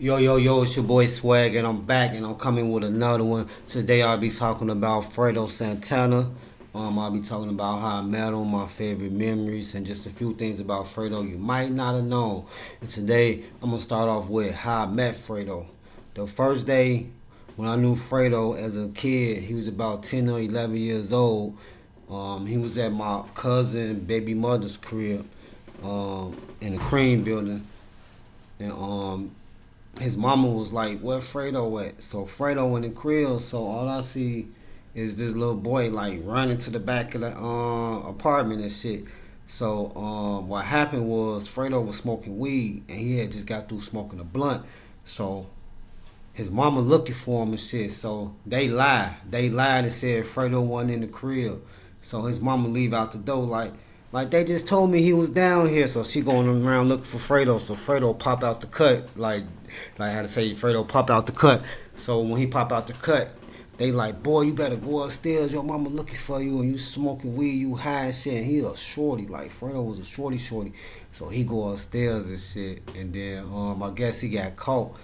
Yo, yo, yo, it's your boy Swag, and I'm back, and I'm coming with another one. Today, I'll be talking about Fredo Santana. I'll be talking about how I met him, my favorite memories, and just a few things about Fredo you might not have known. And today, I'm going to start off with how I met Fredo. The first day when I knew Fredo as a kid, he was about 10 or 11 years old. He was at my cousin, baby mother's crib in the Cream building. And his mama was like, "Where Fredo at?" So Fredo in the crib. So all I see is this little boy like running to the back of the apartment and shit. So what happened was Fredo was smoking weed and he had just got through smoking a blunt. So his mama looking for him and shit. So they lied. They lied and said Fredo wasn't in the crib. So his mama leave out the door like they just told me he was down here. So she going around looking for Fredo. So Fredo pop out the cut like how to say Fredo pop out the cut. So when he pop out the cut, they like, boy, you better go upstairs. Your mama looking for you and you smoking weed, you high and shit. And he a shorty, like Fredo was a shorty. So he go upstairs and shit. And then I guess he got caught.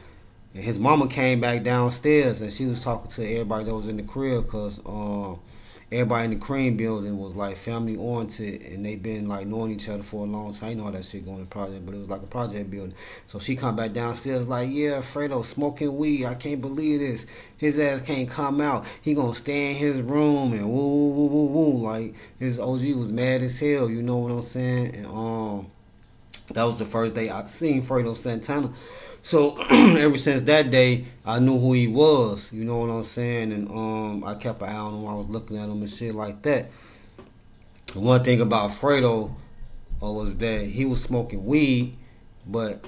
And his mama came back downstairs and she was talking to everybody that was in the crib because everybody in the Cream building was like family oriented and they been like knowing each other for a long time. You know how that shit going to project, but it was like a project building. So she come back downstairs like, yeah, Fredo smoking weed. I can't believe this. His ass can't come out. He gonna stay in his room and woo woo woo woo woo. Like his OG was mad as hell. You know what I'm saying? And that was the first day I seen Fredo Santana. So ever since that day, I knew who he was. You know what I'm saying? And I kept an eye on him. I was looking at him and shit like that. One thing about Fredo was that he was smoking weed, but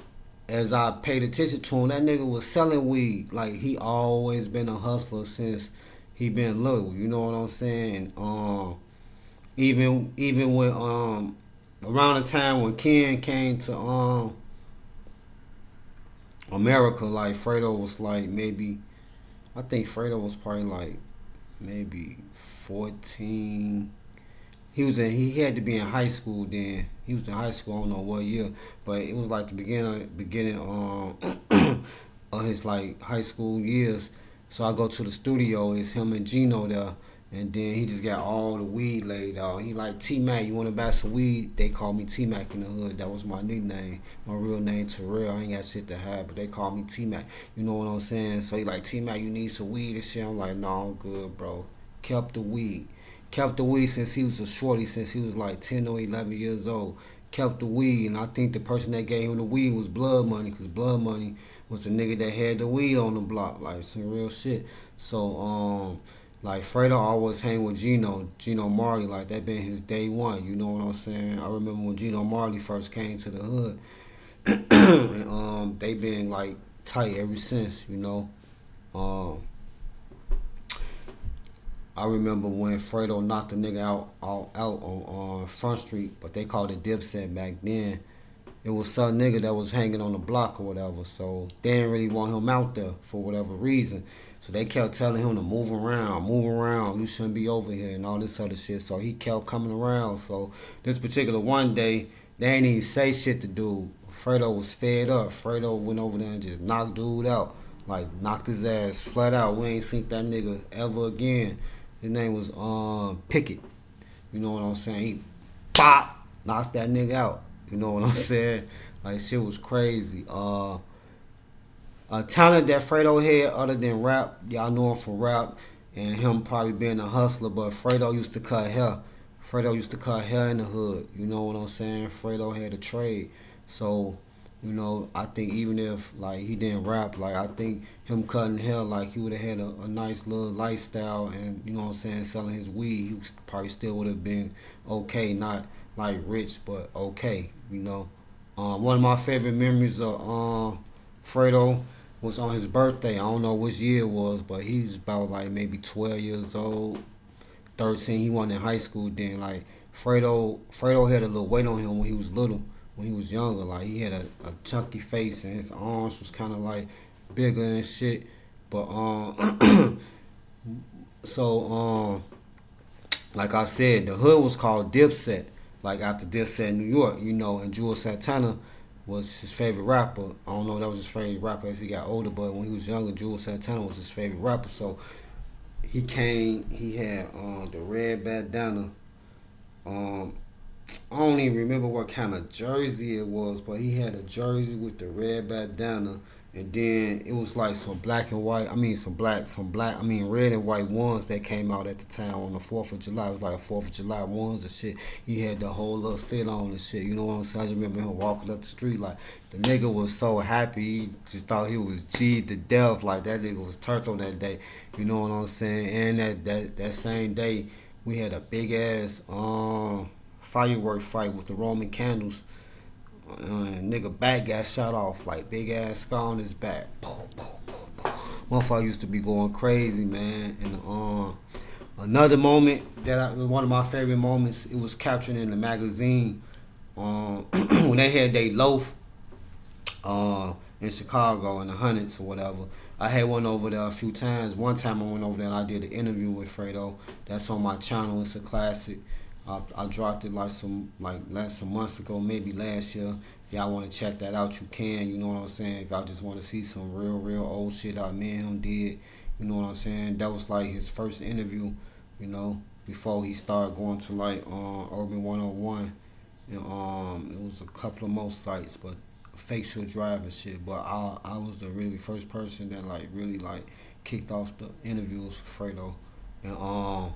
as I paid attention to him, that nigga was selling weed. Like he always been a hustler since he been little. You know what I'm saying? Even when around the time when Ken came to America, like Fredo was like maybe, I think Fredo was probably like maybe 14. He had to be in high school then. He was in high school, I don't know what year, but it was like the beginning of his like high school years. So I go to the studio, it's him and Gino there. And then he just got all the weed laid out. He like, T-Mac, you want to buy some weed? They call me T-Mac in the hood. That was my nickname. My real name, Terrell. I ain't got shit to hide, but they call me T-Mac. You know what I'm saying? So he like, T-Mac, you need some weed and shit? I'm like, no, I'm good, bro. Kept the weed. Kept the weed since he was a shorty, since he was like 10 or 11 years old. Kept the weed, and I think the person that gave him the weed was Blood Money, because Blood Money was the nigga that had the weed on the block, like some real shit. So, like Fredo always hang with Gino Marley, like that been his day one. You know what I'm saying? I remember when Gino Marley first came to the hood, and they been like tight ever since. You know, um, I remember when Fredo knocked the nigga out on Frontstreet, but they called it Dipset back then. It was some nigga that was hanging on the block or whatever, so they didn't really want him out there for whatever reason. So they kept telling him to move around, you shouldn't be over here and all this other shit. So he kept coming around. So this particular one day, they ain't even say shit to dude. Fredo was fed up. Fredo went over there and just knocked dude out. Like knocked his ass flat out. We ain't seen that nigga ever again. His name was Pickett. You know what I'm saying? He pop knocked that nigga out. You know what I'm saying? Like shit was crazy. A talent that Fredo had other than rap, y'all know him for rap and him probably being a hustler, but Fredo used to cut hair. Fredo used to cut hair in the hood. You know what I'm saying? Fredo had a trade. So, you know, I think even if like he didn't rap, like I think him cutting hair, like he would have had a nice little lifestyle and you know what I'm saying, selling his weed, he probably still would have been okay, not like rich, but okay, you know. One of my favorite memories of Fredo was on his birthday. I don't know which year it was, but he was about like maybe 12 years old, 13. He wasn't in high school then. Like Fredo had a little weight on him when he was little, when he was younger. Like he had a chunky face and his arms was kind of like bigger and shit. But so like I said, the hood was called Dipset, like after Dipset in New York, you know, and Jules Santana was his favorite rapper. I don't know if that was his favorite rapper as he got older, but when he was younger, Fredo Santana was his favorite rapper. So he came, he had the red bandana. Um, I don't even remember what kind of jersey it was, but he had a jersey with the red bandana, and then it was like some black and white. I mean, some black. I mean, red and white ones that came out at the time on the 4th of July. It was like a 4th of July ones and shit. He had the whole little fit on and shit. You know what I'm saying? I just remember him walking up the street like the nigga was so happy. He just thought he was G to death. Like that nigga was turned on that day. You know what I'm saying? And that same day we had a big ass firework fight with the Roman candles. Nigga back got shot off, like big ass scar on his back. Boom, boom, boom, boom. Motherfucker used to be going crazy, man. And another moment that was one of my favorite moments. It was captured in the magazine when they had they loaf in Chicago in the hundreds or whatever. I had one over there a few times. One time I went over there and I did an interview with Fredo. That's on my channel. It's a classic. I dropped it some months ago, maybe last year. If y'all want to check that out, you can. You know what I'm saying? If y'all just want to see some real old shit I me and him did, you know what I'm saying? That was like his first interview, you know, before he started going to like Urban 101. And it was a couple of more sites, but fake shit drive and shit. But I was the really first person that like really like kicked off the interviews for Fredo. And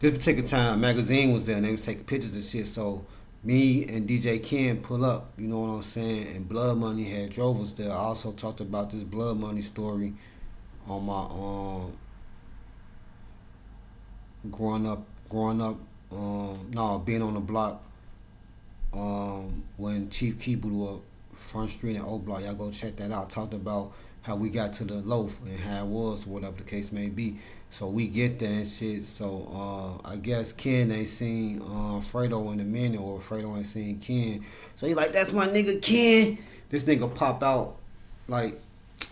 this particular time, magazine was there and they was taking pictures and shit. So me and DJ Ken pull up, you know what I'm saying? And Blood Money had drove us there. I also talked about this Blood Money story on my being on the block when Chief Keef blew up Frontstreet and O Block. Y'all go check that out. Talked about how we got to the loaf and how it was, or whatever the case may be. So we get there and shit. So I guess Ken ain't seen Fredo in a minute, or Fredo ain't seen Ken. So he like, that's my nigga Ken. This nigga pop out like,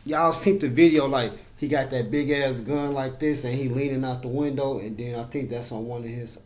y'all seen the video, like he got that big ass gun like this and he leaning out the window, and then I think that's on one of his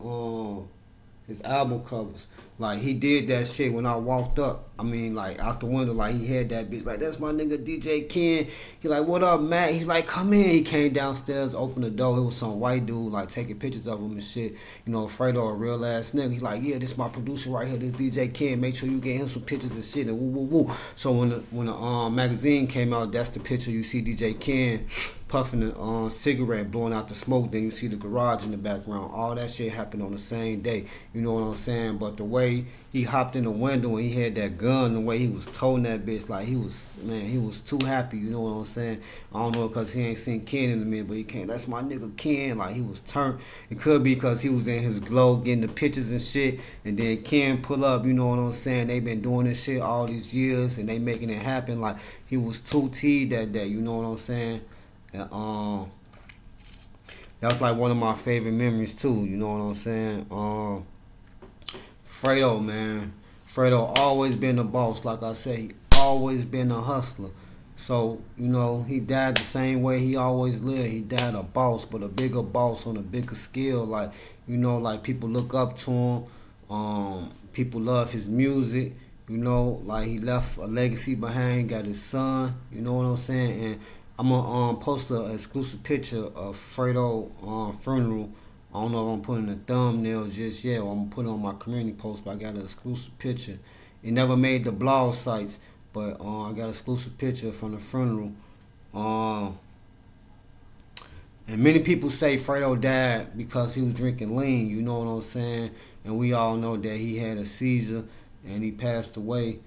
album covers. Like he did that shit when I walked up. I mean, like out the window, like he had that bitch. Like, that's my nigga DJ Ken. He like, what up, Matt? He's like, come in. He came downstairs, opened the door. It was some white dude like taking pictures of him and shit. You know, Fredo a real ass nigga. He like, yeah, this my producer right here. This DJ Ken. Make sure you get him some pictures and shit. And woo woo woo. So when the magazine came out, that's the picture. You see DJ Ken puffing a cigarette, blowing out the smoke. Then you see the garage in the background. All that shit happened on the same day. You know what I'm saying? But the way he hopped in the window and he had that gun, the way he was toting that bitch, like he was too happy. You know what I'm saying? I don't know, because he ain't seen Ken in a minute, but he can't. That's my nigga Ken. Like he was turned. It could be because he was in his glow getting the pictures and shit, and then Ken pull up. You know what I'm saying? They been doing this shit all these years and they making it happen. Like he was too T that day. You know what I'm saying? And that was like one of my favorite memories too. You know what I'm saying? Fredo, man. Fredo always been a boss. Like I said, he always been a hustler. So, you know, he died the same way he always lived. He died a boss, but a bigger boss on a bigger scale. Like, you know, like people look up to him. People love his music. You know, like he left a legacy behind, got his son. You know what I'm saying? And I'm gonna post an exclusive picture of Fredo funeral. I don't know if I'm putting a thumbnail just yet, or I'm gonna put it on my community post, but I got an exclusive picture. It never made the blog sites, but I got an exclusive picture from the funeral. And many people say Fredo died because he was drinking lean, you know what I'm saying? And we all know that he had a seizure and he passed away.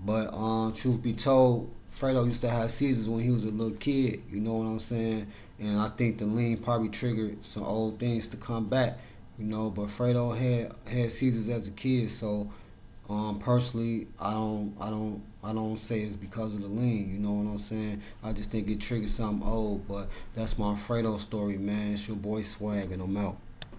But truth be told, Fredo used to have seizures when he was a little kid, you know what I'm saying? And I think the lean probably triggered some old things to come back, you know. But Fredo had seizures as a kid, so personally, I don't say it's because of the lean, you know what I'm saying? I just think it triggered something old. But that's my Fredo story, man. It's your boy Swag, and I'm out.